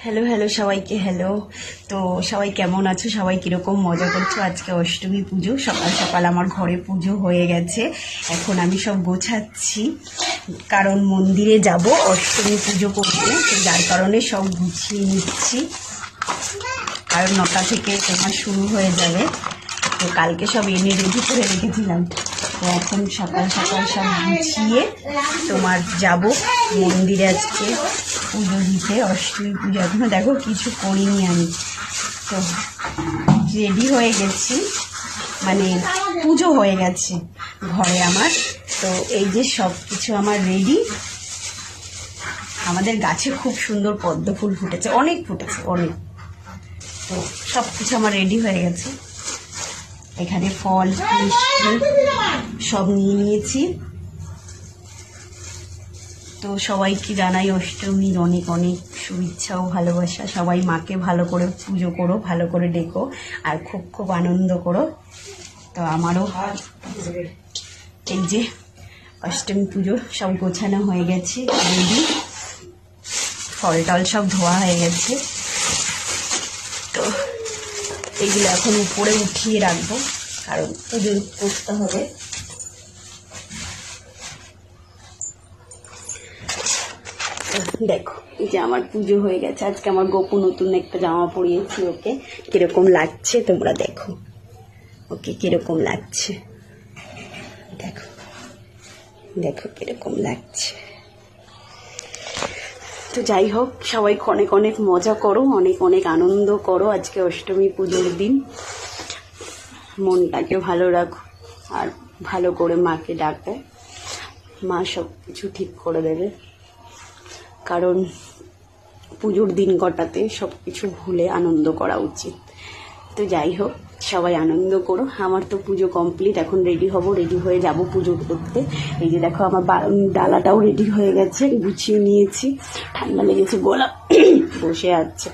Hello hello সবাইকে hello. তো সবাই কেমন আছো, সবাই কীরকম মজা করছো? আজকে অষ্টমী পুজো, সকাল সকাল আমার ঘরে পুজো হয়ে গেছে। এখন আমি সব গোছাচ্ছি, কারণ মন্দিরে যাব অষ্টমী পুজো করতে, তো যার কারণে সব গুছিয়ে নিচ্ছি। কারণ 9টা থেকে তোমার শুরু হয়ে যাবে, তো কালকে সব এনে রেডি করে রেখেছিলাম। তো এখন সকাল সকাল সব গুছিয়ে তোমার যাব মন্দিরে আজকে পুজো দিতে, অষ্টমী পুজো। এখনও দেখো কিছু করিনি আমি, তো রেডি হয়ে গেছি, মানে পুজো হয়ে গেছে ঘরে আমার। তো এই যে সব কিছু আমার রেডি। আমাদের গাছে খুব সুন্দর পদ্ম ফুল ফুটেছে, অনেক ফুটেছে অনেক। তো সব কিছু আমার রেডি হয়ে গেছে। এখানে ফল মিষ্টি সব নিয়ে নিয়েছি। তো সবাইকে জানাই অষ্টমীর অনেক অনেক শুভেচ্ছা ও ভালোবাসা। সবাই মাকে ভালো করে পুজো করো, ভালো করে ডেকো, আর খুব খুব আনন্দ করো। তো আমারও এই যে অষ্টমী পুজো সব গোছানো হয়ে গেছে, রেডি। ফল টল সব ধোয়া হয়ে গেছে। তো এইগুলো এখন উপরে উঠিয়ে রাখবো, কারণ পুজো করতে হবে। দেখো এই যে আমার পুজো হয়ে গেছে। আজকে আমার গোপু নতুন একটা জামা পরিয়েছি, ওকে কিরকম লাগছে তোমরা দেখো, ওকে কিরকম লাগছে দেখো, দেখো কিরকম লাগছে। তো যাই হোক, সবাই অনেক অনেক মজা করো, অনেক অনেক আনন্দ করো আজকে অষ্টমী পুজোর দিন। মনটাকে ভালো রাখো, আর ভালো করে মাকে ডাকো, মা সব কিছু ঠিক করে দেবে। কারণ পুজোর দিন কটাতে সব কিছু ভুলে আনন্দ করা উচিত। তো যাই হোক, সবাই আনন্দ করো। আমার তো পুজো কমপ্লিট, এখন রেডি হব, রেডি হয়ে যাব পুজো করতে। এই যে দেখো আমার ডালাটাও রেডি হয়ে গেছে, গুছিয়ে নিয়েছি। ঠান্ডা লেগেছে, গলা বসে আছে।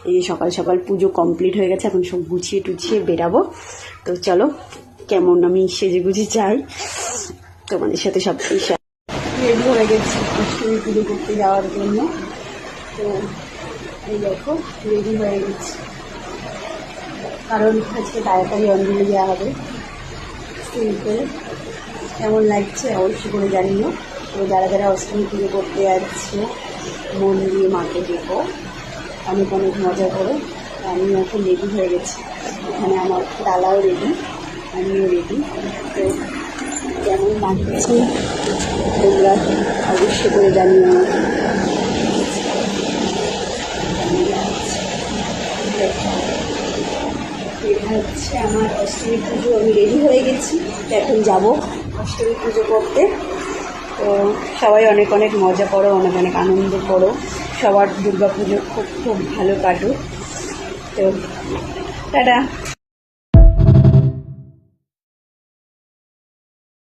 এই যে সকাল সকাল পুজো কমপ্লিট হয়ে গেছে, এখন সব গুছিয়ে টুছিয়ে বেরাবো। তো চলো, কেমন আমি সেজে গুজে চাই তোমাদের সাথে সব রেডি হয়ে গেছি অষ্টমী পুজো করতে যাওয়ার জন্য। তো এই দেখো রেডি হয়ে গেছি, কারণ আজকে তাড়াতাড়ি অঞ্জলি দেওয়া হবে। সিম্পল কেমন লাগছে অবশ্যই করে জানিও। তো যারা যারা অষ্টমী পুজো করতে যাচ্ছে, মন দিয়ে মাকে দেখো, অনেক অনেক মজা করো। আমি এখন রেডি হয়ে গেছি, এখানে আমার ডালাও রেডি, আমিও রেডি। তো কেমন লাগছে তোমরা অবশ্যই করে জানিও। এটা হচ্ছে আমার অষ্টমী পুজো, আমি রেডি হয়ে গেছি, এখন যাব অষ্টমী পুজো করতে। তো সবাই অনেক অনেক মজা করো, অনেক অনেক আনন্দ করো, সবার দুর্গা পুজো খুব খুব ভালো কাটুক। তো টাটা।